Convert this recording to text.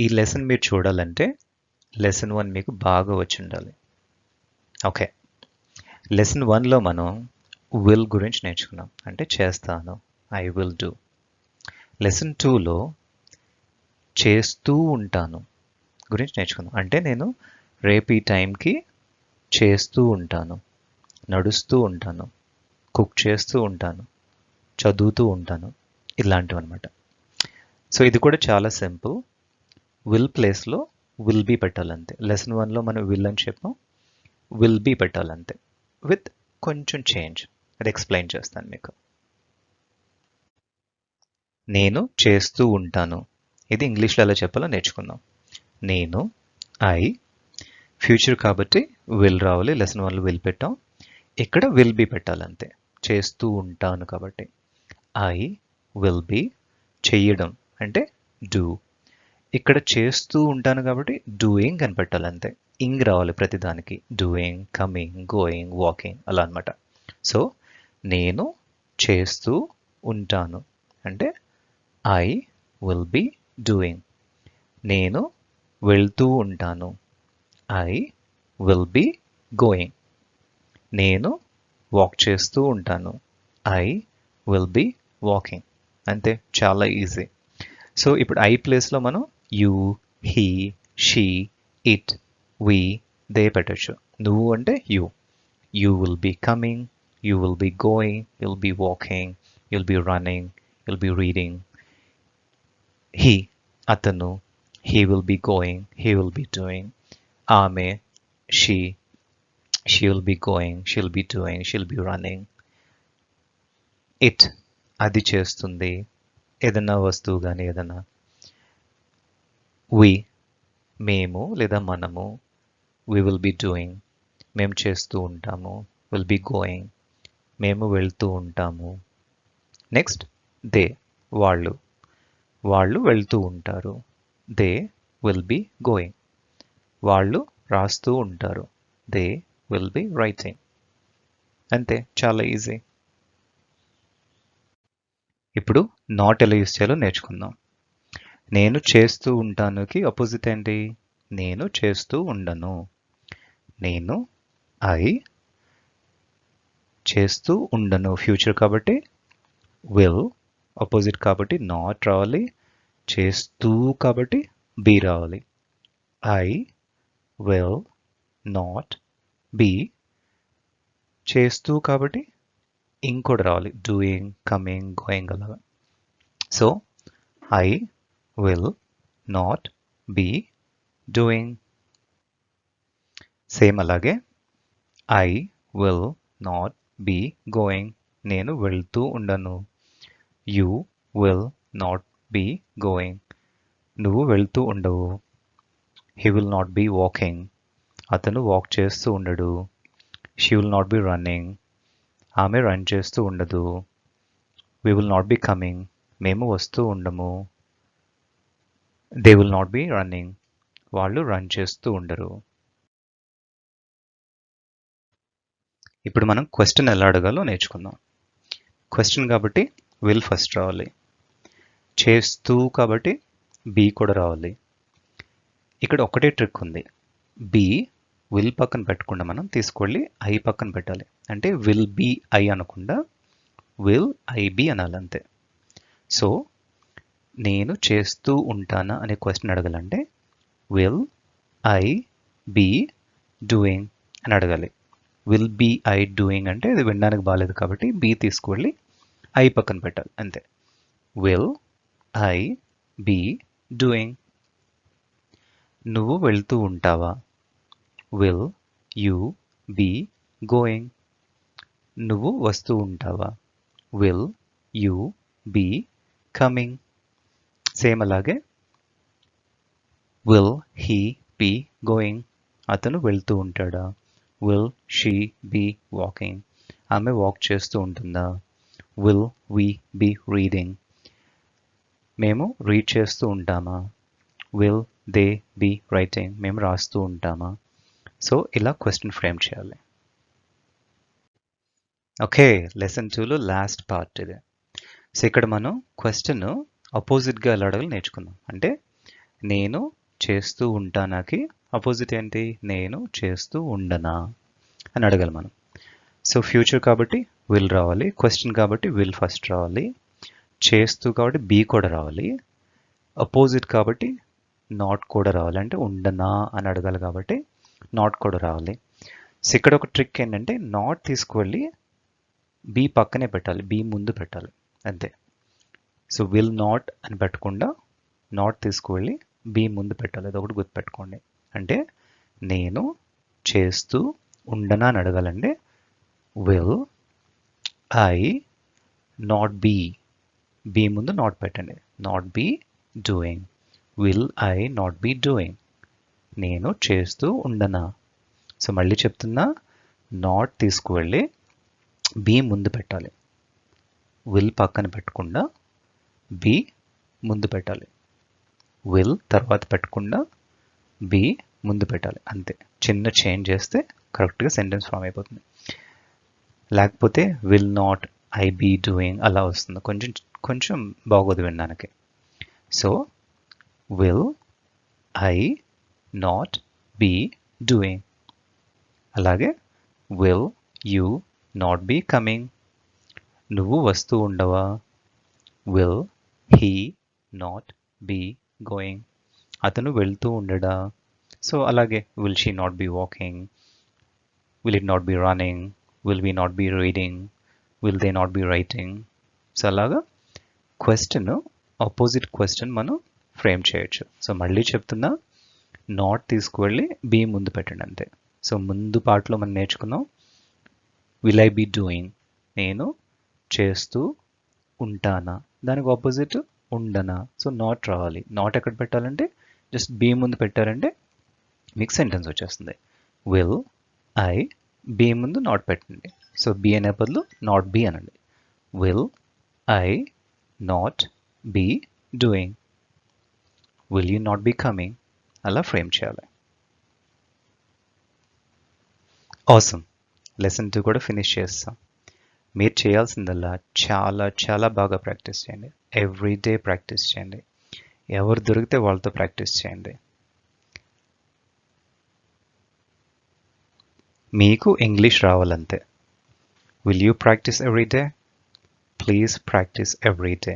ఈ లెసన్ మీరు చూడాలంటే లెసన్ 1 మీకు బాగా వచ్చి ఉండాలి. ఓకే, లెసన్ 1లో మనం విల్ గురించి నేర్చుకున్నాం, అంటే చేస్తాను, ఐ విల్ డూ. లెసన్ 2లో చేస్తూ ఉంటాను గురించి నేర్చుకున్నాం, అంటే నేను రేపు ఈ టైంకి చేస్తూ ఉంటాను, నడుస్తూ ఉంటాను, కుక్ చేస్తూ ఉంటాను, చదువుతూ ఉంటాను, ఇలాంటివి అనమాట. సో ఇది కూడా చాలా సింపుల్. విల్ ప్లేస్లో విల్ బీ పెట్టాలంతే. లెసన్ 1లో మనం విల్ అని చెప్పాం, విల్ బీ పెట్టాలంతే, విత్ కొంచెం చేంజ్. అది ఎక్స్ప్లెయిన్ చేస్తాను మీకు. నేను చేస్తూ ఉంటాను, ఇది ఇంగ్లీష్లో ఎలా చెప్పాలో నేర్చుకుందాం. నేను, ఐ, ఫ్యూచర్ కాబట్టి విల్ రావాలి. లెసన్ 1లో విల్ పెట్టాం, ఇక్కడ విల్ బీ పెట్టాలంతే. చేస్తూ ఉంటాను కాబట్టి ఐ విల్ బీ, చెయ్యడం అంటే డూ. ఇక్కడ చేస్తూ ఉంటాను కాబట్టి డూయింగ్ అని పెట్టాలంతే. ఇంగ్ రావాలి ప్రతిదానికి, డూయింగ్, కమింగ్, గోయింగ్, వాకింగ్ అలా అనమాట. సో నేను చేస్తూ ఉంటాను అంటే ఐ విల్ బీ డూయింగ్. నేను వెళ్తూ ఉంటాను, ఐ విల్ బీ గోయింగ్. నేను వాక్ చేస్తూ ఉంటాను, ఐ విల్ బీ వాకింగ్. అంతే, చాలా ఈజీ. సో ఇప్పుడు ఐ ప్లేస్లో మనం you, he, she, it, we, they పెట్టచ్చు. నువ్వు అంటే you, you will be coming, you will be going, you'll be walking, you'll be running, you'll be reading. He, అతను, he will be going, he will be doing. ఆమె, she, she will be going, she'll be doing, she'll be running. It, అది చేస్తుంది, ఏదన్నా వస్తువు కానీ ఏదన్నా. వి, మేము లేదా మనము, వి విల్ బీ డూయింగ్, మేము చేస్తూ ఉంటాము, విల్ బీ గోయింగ్, మేము వెళ్తూ ఉంటాము. నెక్స్ట్ దే, వాళ్ళు, వాళ్ళు వెళ్తూ ఉంటారు, దే విల్ బీ గోయింగ్. వాళ్ళు రాస్తూ ఉంటారు, దే విల్ బీ రైటింగ్. అంతే, చాలా ఈజీ. ఇప్పుడు నాట్ ఎలా యూస్ చేయాలో నేర్చుకుందాం. నేను చేస్తూ ఉంటానుకి అపోజిట్ ఏంటి? నేను చేస్తూ ఉండను. నేను, ఐ, చేస్తూ ఉండను ఫ్యూచర్ కాబట్టి విల్, అపోజిట్ కాబట్టి నాట్ రావాలి, చేస్తూ కాబట్టి బీ రావాలి. ఐ విల్ నాట్ బీ, చేస్తూ కాబట్టి ఇంకోటి రావాలి, డూయింగ్, కమింగ్, గోయింగ్ అలాగా. So I will not be doing. Same అలాగే I will not be going, నేను వెళ్తూ ఉండను. You will not be going, నువ్వు వెళ్తూ ఉండవు. He will not be walking, అతను వాక్ చేస్తూ ఉండడు. She will not be running, ఆమె రన్ చేస్తూ ఉండదు. We will not be coming, మేము వస్తూ ఉండము. They will not be running, వాళ్ళు రన్ చేస్తూ ఉండరు. ఇప్పుడు మనం క్వశ్చన్ ఎలా అడగాలో నేర్చుకుందాం. క్వశ్చన్ కాబట్టి విల్ ఫస్ట్ రావాలి, చేస్తూ కాబట్టి బీ కూడా రావాలి. ఇక్కడ ఒకటే ట్రిక్ ఉంది, బీ విల్ పక్కన పెట్టకుండా మనం తీసుకెళ్ళి ఐ పక్కన పెట్టాలి. అంటే విల్ బీ ఐ అనకుండా విల్ ఐ బీ అనాలి అంతే. సో నేను చేస్తూ ఉంటానా అనే క్వశ్చన్ అడగాలంటే విల్ ఐ బీ డూయింగ్ అని అడగాలి. విల్ బీ ఐ డూయింగ్ అంటే ఇది వినడానికి బాగాలేదు కాబట్టి బీ తీసుకువెళ్ళి ఐ పక్కన పెట్టాలి అంతే. Will I be doing. నువ్వు వెళ్తూ ఉంటావా? Will you be going. నువ్వు వస్తూ ఉంటావా? Will you be coming. Same అలాగే విల్ హీ బీ గోయింగ్, అతను వెళ్తూ ఉంటాడా? విల్ షీ బీ వాకింగ్, ఆమె వాక్ చేస్తూ ఉంటుందా? విల్ వీ బీ రీడింగ్, మేము రీడ్ చేస్తూ ఉంటామా? విల్ దే బీ రైటింగ్, మేము రాస్తూ ఉంటామా? సో ఇలా క్వశ్చన్ ఫ్రేమ్ చేయాలి. ఓకే, లెసన్ 2లో లాస్ట్ పార్ట్ ఇది. సో ఇక్కడ మనం క్వశ్చన్ అపోజిట్గా ఎలా అడగాలి నేర్చుకుందాం. అంటే నేను చేస్తూ ఉంటానాకి అపోజిట్ ఏంటి? నేను చేస్తూ ఉండనా అని అడగాలి మనం. సో ఫ్యూచర్ కాబట్టి విల్ రావాలి, క్వశ్చన్ కాబట్టి విల్ ఫస్ట్ రావాలి, చేస్తూ కాబట్టి బీ కూడా రావాలి, అపోజిట్ కాబట్టి నాట్ కూడా రావాలి, అంటే ఉండనా అని అడగాలి కాబట్టి నాట్ కూడా రావాలి. సో ఇక్కడ ఒక ట్రిక్ ఏంటంటే నాట్ తీసుకువెళ్ళి బీ పక్కనే పెట్టాలి, బీ ముందు పెట్టాలి అంతే. సో విల్ నాట్ అని పెట్టకుండా నాట్ తీసుకువెళ్ళి బీ ముందు పెట్టాలి, అదొకటి గుర్తుపెట్టుకోండి. అంటే నేను చేస్తూ ఉండనా అని అడగాలంటే will I not be, be ముందు నాట్ పెట్టండి, not be doing, will I not be doing, నేను చేస్తూ ఉండనా. సో మళ్ళీ చెప్తున్నా, నాట్ తీసుకువెళ్ళి బీ ముందు పెట్టాలి, విల్ పక్కన పెట్టకుండా బీ ముందు పెట్టాలి, విల్ తర్వాత పెట్టకుండా బీ ముందు పెట్టాలి, అంతే. చిన్న చేంజ్ చేస్తే కరెక్ట్గా సెంటెన్స్ ఫామ్ అయిపోతుంది. లేకపోతే will not I be doing అలా వస్తుంది, కొంచెం కొంచెం బాగోదు వినడానికి. So will I not be doing. అలాగే will you not be coming, నువ్వు వస్తూ ఉండవా, will he not be going, అతను వెళ్తూ ఉండడా. సో అలాగే will she not be walking, will it not be running, will we not be reading, will they not be writing. So అలాగా question opposite question మనం frame చేయొచ్చు. సో మళ్ళీ చెప్తున్నా, నాట్ తీసుకువెళ్ళి బీ ముందు పెట్టండి అంతే. సో ముందు పార్ట్లో మనం నేర్చుకున్నాం విల్ ఐ బీ డూయింగ్, నేను చేస్తూ ఉంటానా, దానికి ఆపోజిట్ ఉండనా. సో నాట్ రావాలి, నాట్ ఎక్కడ పెట్టాలంటే జస్ట్ బీ ముందు పెట్టారంటే మీకు సెంటెన్స్ వచ్చేస్తుంది. విల్ ఐ, బీ ముందు నాట్ పెట్టండి, సో బీ అనే బదులు నాట్ బీ అనండి. Will I not be doing, will you not be coming, అలా ఫ్రేమ్ చేయాలి. ఆసమ్. లెసన్ 2 కూడా ఫినిష్ చేస్తాం. మీరు చేయాల్సిందల్లా చాలా చాలా బాగా ప్రాక్టీస్ చేయండి, ఎవ్రీడే ప్రాక్టీస్ చేయండి, ఎవరు దొరికితే వాళ్ళతో ప్రాక్టీస్ చేయండి. మీకు ఇంగ్లీష్ రావాలంతే. Will you practise every day? Please practise everyday.